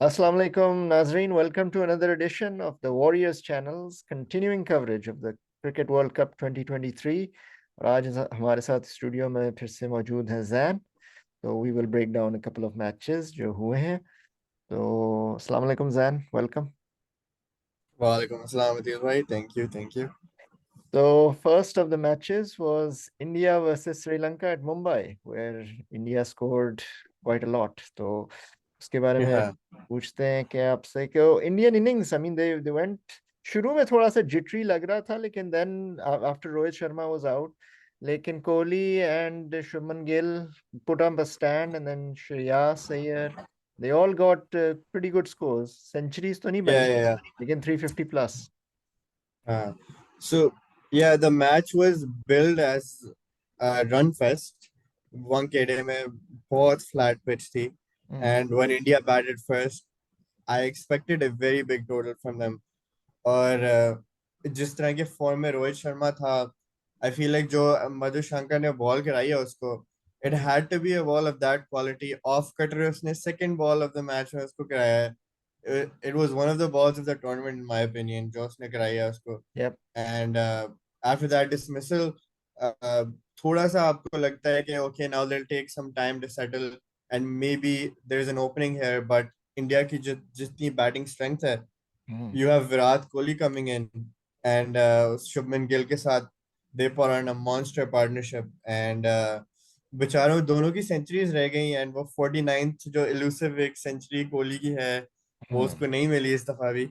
Assalamu alaikum, Nazreen. Welcome to another edition of the Warriors Channel's continuing coverage of the Cricket World Cup 2023. और आज हमारे साथ studio में फिर से मौजूद हैं जैन. तो we will break down a couple of matches जो हुए हैं. तो अस्सलाम वालेकुम Jain, welcome. Walaikum assalam, Atil bhai. Thank you, thank you. So first of the matches was India versus Sri Lanka at Mumbai, where India scored quite a lot. तो उसके बारे में Yeah, पूछते हैं कि आपसे कि Indian innings, I mean they went, शुरू में थोड़ा सा जिटरी लग रहा था, लेकिन then after Rohit Sharma was out, लेकिन Kohli and Shubman Gill put up a stand, and then Shreyas Iyer, they all got pretty good scores. Centuries तो नहीं yeah, बनी, yeah, yeah. लेकिन 350 plus. Uh, so, yeah, the match was billed as a run fest. Wankhede में बहुत flat pitch थी, and when India batted first, I expected a very big total from them. और जिस तरह के form में रोहित शर्मा था, आई फील लाइक जो मधुशंकर ने बॉल कराई है उसको, it had to be a ball of that quality. Off cutter उसने second ball of the match में उसको कराया है. It was one of the balls of the tournament in my opinion जो उसने कराई है उसको. Yep. And after that dismissal, थोड़ा सा आपको लगता है कि okay now they will take some time to settle and maybe there is an opening here. But India की जितनी बैटिंग स्ट्रेंथ है, you have Virat Kohli coming in and Shubman Gill के साथ they put on a monster partnership. And बेचारों दोनों की centuries रह गई, एंड वो 49th जो इलूसिव एक सेंचुरी कोहली की है वो उसको नहीं मिली इस दफा भी.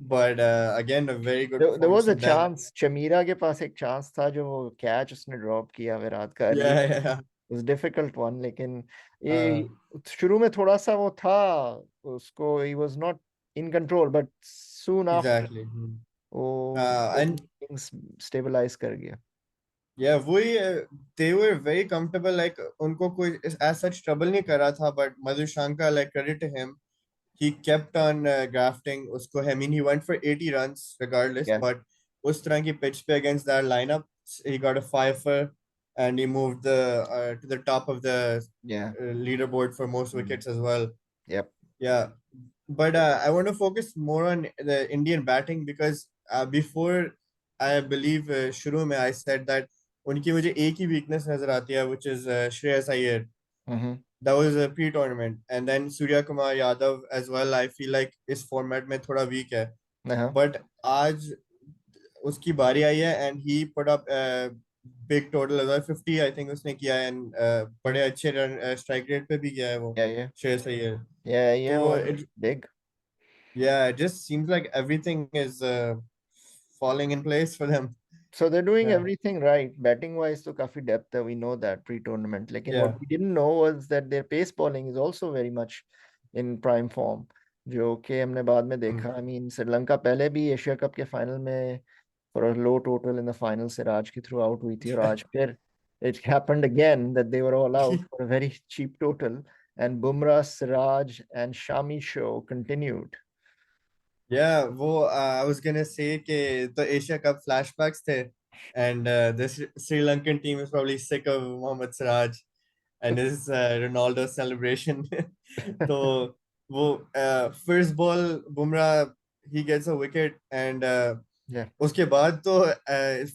But again a very good There performance was a from them. chance, Chameera के पास एक चांस था जो वो कैच उसने ड्रॉप किया विराट का अर्ली. या या was difficult one, लेकिन ये शुरू में थोड़ा सा वो था, उसको he was not in control, but soon after exactly. वो एंड stabilize कर गया. या वही, they were very comfortable, like उनको कोई as such trouble नहीं कर रहा था. But Madushanka, like credit to him, he kept on grafting उसको. I mean, he went for 80 runs regardless, Yeah. but उस तरह की pitch पे against that lineup, he got a fifer and he moved the to the top of the Yeah. leaderboard for most wickets as well. Yep. Yeah, but I want to focus more on the Indian batting because before, I believe शुरू में I said that उनकी मुझे एक ही weakness नजर आती है, which is Shreyas Iyer. Mm-hmm. That was a pre-tournament, and then Surya Kumar Yadav as well. I feel like इस format में थोड़ा weak है, Uh-huh. but आज उसकी बारी आई है and he put up a big total as well. 50 I think उसने किया है, and बड़े अच्छे रन strike rate पे भी गया है वो Yeah, yeah. Shreyas Iyer. Yeah, yeah, तो was it, big. yeah, it just seems like everything is falling in place for them. So they're doing Yeah, everything right. Batting wise, तो काफी depth है. We know that pre-tournament. लेकिन yeah. what we didn't know was that their pace bowling is also very much in prime form. जो कि हमने बाद में Mm. देखा. I mean, श्रीलंका पहले भी एशिया कप के फाइनल में for a low total in the final Siraj के थ्रू आउट हुई थी, और आज फिर it happened again that they were all out for a very cheap total, and Bumrah, Siraj, and Shami show continued. Yeah, वो I was gonna say कि the Asia Cup flashbacks थे, and the Sri Lankan team is probably sick of Mohammad Siraj and his Ronaldo celebration. तो वो first ball Bumrah, he gets a wicket, and Yeah. उसके बाद तो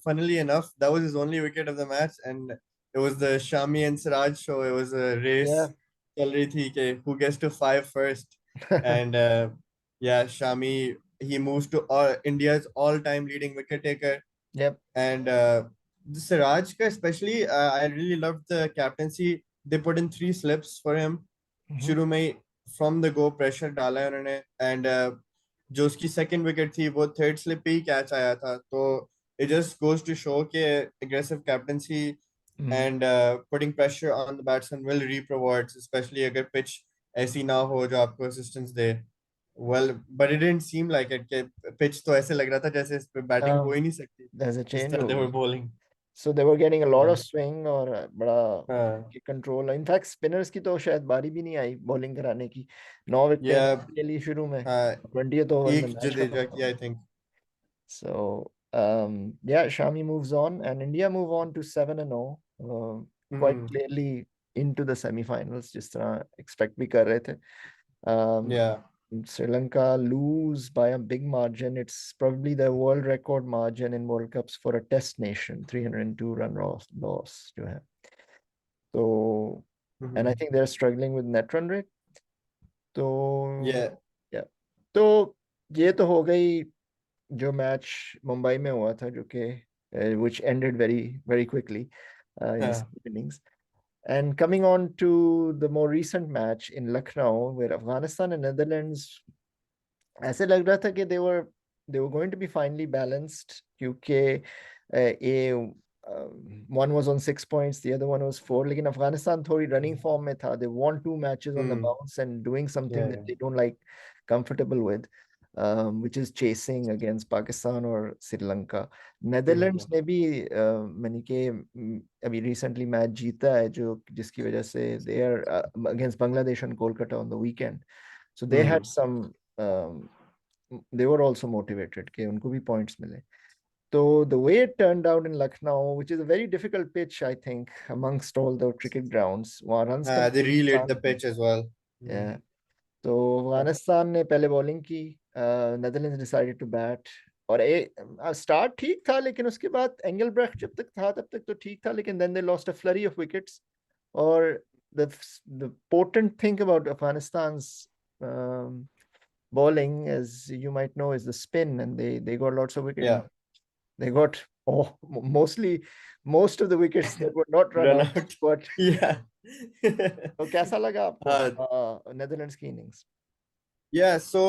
funnily enough that was his only wicket of the match, and it was the Shami and Siraj show. It was a Yeah. race चल रही थी कि who gets to five first. And yeah, Shami, he moves to India's all-time leading wicket taker. Yep. And the Siraj ka especially, I really loved the captaincy. They put in three slips for him. Mhm. शुरू में ही from the go pressure डाला है उन्होंने. And जो उसकी second wicket थी वो third slip पे ही catch आया था. तो it just goes to show कि aggressive captaincy Mhm. and putting pressure on the batsman will reap rewards, especially अगर pitch ऐसी ना हो जो आपको assistance they. Well, but it didn't seem like it कि pitch तो ऐसे लग रहा था जैसे इस पे बैटिंग हो ही नहीं सकती There's a जिस change तरह हो they were गई. bowling. So they were getting a lot Yeah. of swing, और बड़ा हाँ. कंट्रोल. इनफैक्ट स्पिनर्स की तो शायद बारी भी नहीं आई बॉलिंग कराने की. 9 विकेटें Yeah. ले ली शुरू में, हाँ. 20th ओवर में एक मैच खत्म जडेजा हो की गया. I think. So yeah, Shami moves on, and India move on to 7-0, quite Hmm. clearly into the semi-finals, जिस तरह expect भी कर रहे थे. um, Yeah. Sri Lanka lose by a big margin. It's probably the world record margin in World Cups for a test nation, 302 run loss to have. So, and I Mhm. think they're struggling with net run rate. तो Yeah. या तो ये तो हो गई जो match Mumbai में हुआ था जो कि which ended very quickly in Yeah. 7 innings. And coming on to the more recent match in Lucknow, where Afghanistan and Netherlands ऐसे लग रहा था कि they were going to be finely balanced क्योंकि a one was on 6 points, the other one was four. लेकिन अफगानिस्तान थोड़ी running form में था. They won two matches on the Hmm. bounce and doing something that Yeah. they don't like comfortable with, which is chasing against Pakistan or Sri Lanka. Sri Netherlands Lanka. ने भी मैंने कि अभी recently match जीता है जो जिसकी वजह से they are against Bangladesh and Kolkata on the weekend. So they had Hmm. some they were also motivated कि उनको भी points मिले. So the way it turned out in Lucknow, which is a very difficult pitch, I think, amongst all the cricket grounds, वहाँ runs का They कोई relit नुकसान the नहीं. pitch as well. Hmm. Yeah. तो अफगानिस्तान ने पहले bowling की, Netherlands decided to bat. और स्टार्ट ठीक था लेकिन उसके बाद एंगलब्रेक्ट जब तक था तब तक तो ठीक था, लेकिन then they lost a flurry of wickets. और the potent thing about Afghanistan's bowling, as you might know, is the spin, and they got lots of wickets. Yeah. They got most of the wickets that were not run Run out. out. But Yeah. तो कैसा लगा uh, आपको Netherlands की innings? yeah. So,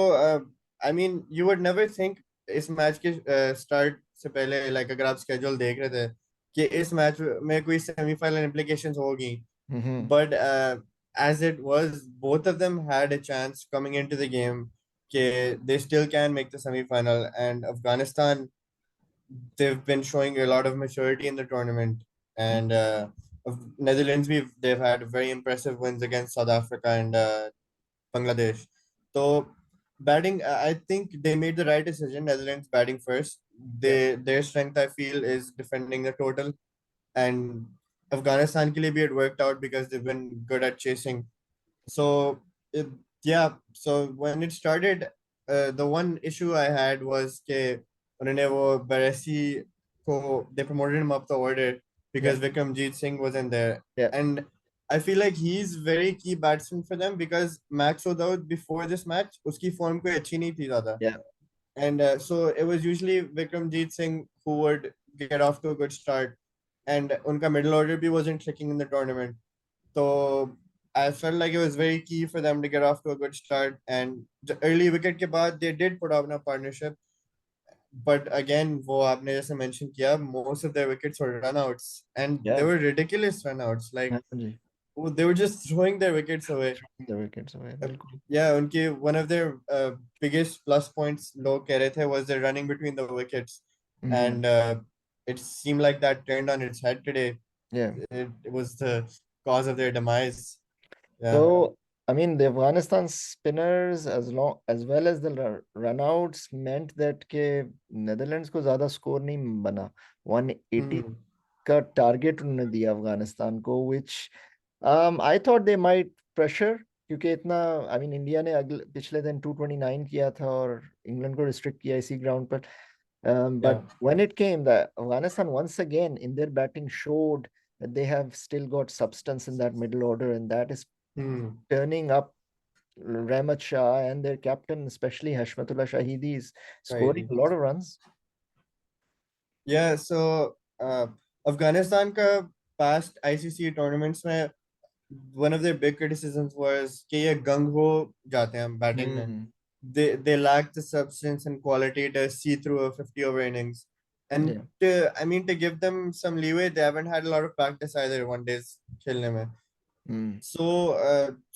I mean, you would never think इस match के start से पहले like अगर आप स्केड्यूल देख रहे थे कि इस मैच में कोई सेमीफाइनल implications होगी. Mm-hmm. But as it was, both of them had a chance coming into the game. They still can make the semi-final, and Afghanistan, they've been showing a lot of maturity in the tournament. And Netherlands, they've had very impressive wins against South Africa and Bangladesh. So batting, I think they made the right decision. Netherlands batting first. Yeah, Their strength, I feel, is defending the total, and Afghanistan के लिए भी it worked out because they've been good at chasing. So it, yeah, so when it started, the one issue I had was कि उन्होंने वो Baresi को they promoted him up the order yeah, because Vikramjit Singh wasn't there, yeah, and I feel like he's very key batsman for them because Max O'Dowd before this match उसकी form कोई अच्छी नहीं थी ज़्यादा, yeah, and so it was usually Vikramjit Singh who would get off to a good start, and उनका middle order भी wasn't clicking in the tournament. So I felt like it was very key for them to get off to a good start. And the early wicket के बाद they did put up a partnership. But again, वो आपने जैसे mention किया, most of their wickets were runouts, and they yeah. were ridiculous runouts. Like हाँ जी, they were just throwing their wickets away. the wickets away, बिल्कुल. Yeah, उनके one of their biggest plus points लोग कह रहे थे was their running between the wickets, Mm-hmm. and it seemed like that turned on its head today. Yeah. It was the cause of their demise. Yeah. So, I mean, the Afghanistan spinners, as well as the runouts, meant that के Netherlands को ज्यादा score नहीं बना. 180 Hmm. का target उन्होंने दिया अफगानिस्तान को, which I thought they might pressure, क्योंकि इतना, I mean, इंडिया ने अगले पिछले दिन 229 किया था और इंग्लैंड को रिस्ट्रिक्ट किया इसी ग्राउंड पर. Yeah. But when it came, the Afghanistan once again in their batting showed that they have still got substance in that middle order, and that is Hmm. turning up. Rahmat Shah and their captain, especially Hashmatullah Shahidi, is scoring Right. a lot of runs. Yeah. So Afghanistan का past ICC tournaments में one of their big criticisms was कि ये gung ho जाते हैं batting में. Hmm. They lack the substance and quality to see through a 50 over innings. And Yeah. I mean, to give them some leeway, they haven't had a lot of practice either one days खेलने में. Mm.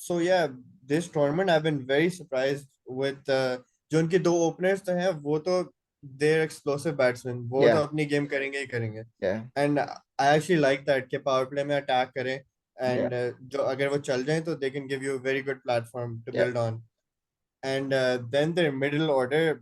So yeah, this tournament I've been very surprised with जो उनके दो openers तो हैं वो तो they're explosive batsmen, वो Yeah. तो अपनी game करेंगे ही करेंगे. Yeah. And I actually like that कि power play में attack करें, Yeah. and जो अगर वो चल जाएं तो they can give you a very good platform to Yeah. build on. And then their middle order,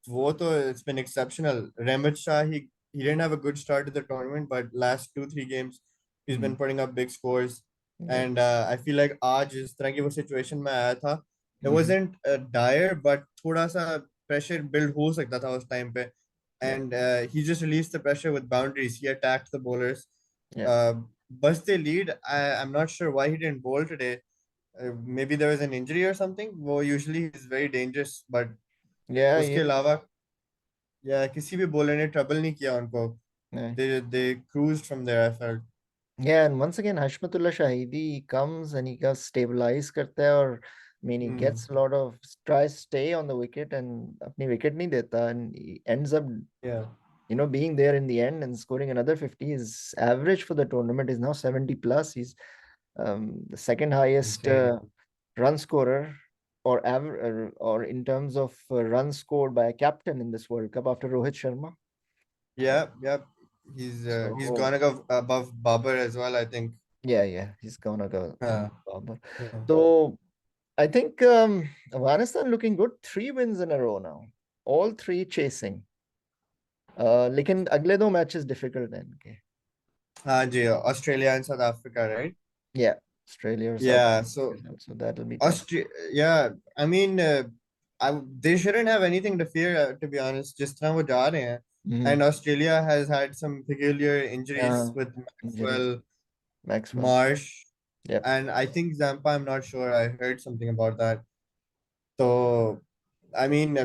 वो तो it's been exceptional. Rahmat Shah, he didn't have a good start to the tournament, but last 2 3 games he's been Mm. putting up big scores. Yeah. And I feel like आज इस तरह की वो situation में आया था It wasn't dire, but थोड़ा सा pressure build हो सकता था उस time पे, Yeah, and he just released the pressure with boundaries. He attacked the bowlers. yeah, Uh, Bust they lead. I'm not sure why he didn't bowl today. Maybe there was an injury or something. वो usually he's very dangerous, but yeah, उसके अलावा या किसी भी bowler ने trouble नहीं किया उनको. yeah. They cruised from there, I felt. Yeah, and once again, Hashmatullah Shahidi comes and he got stabilize करता है और I mean he Hmm. gets a lot of tries to stay on the wicket and अपनी wicket नहीं देता and he ends up Yeah. being there in the end and scoring another 50. His average for the tournament is now 70 plus. He's the second highest Insane. run scorer or in terms of runs scored by a captain in this World Cup after Rohit Sharma. Yeah, yeah. He's So gonna go above Babar as well, I think. yeah, he's gonna go Uh, above. yeah. So I think Afghanistan looking good. 3 wins in a row now. All three chasing. लेकिन अगले 2 matches difficult हैं इनके. हाँ जी, Australia and South Africa, right? Yeah, Australia or South Yeah, so Africa. So that'll be tough. Austria, yeah, I mean, they shouldn't have anything to fear, to be honest. जिस तरह वो जा रहे हैं. Mm-hmm. And Australia has had some peculiar injuries Yeah, with injuries. Maxwell, Maxwell. Marsh, Yep. and I think Zampa. I'm not sure. I heard something about that. So, I mean,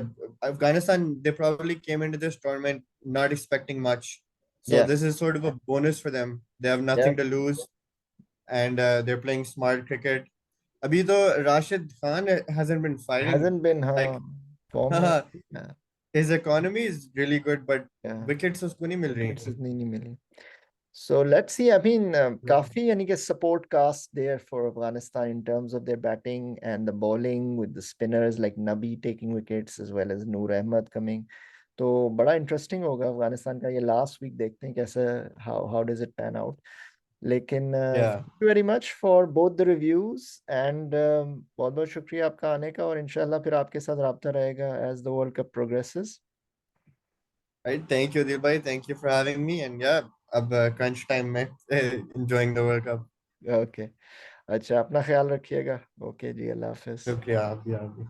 Afghanistan, they probably came into this tournament not expecting much. So Yeah. this is sort of a bonus for them. They have Yeah. nothing to lose, and they're playing smart cricket. अभी तो Rashid Khan hasn't been firing. Hasn't been Like form में. Yeah. his economy is really good, but Yeah. wickets उसको नहीं मिल रही. Wickets नहीं मिली. So let's see. I mean, काफी यानी कि support cast there for Afghanistan in terms of their batting and the bowling with the spinners like Nabi taking wickets as well as Noor Ahmed coming. तो बड़ा interesting होगा अफगानिस्तान का ये last week देखते हैं कैसे how does it pan out. लेकिन Yeah, thank you very much for both the reviews and बहुत बहुत शुक्रिया आपका आने का और इंशाल्लाह फिर आपके साथ राब्ता रहेगा as the World Cup progresses. right. Thank you, Adil bhai. Thank you for having me. And yeah, अब crunch time में enjoying the World Cup. Okay. अच्छा अपना ख्याल रखिएगा. ओके जी अल्लाह हाफिज. शुक्रिया आप भी.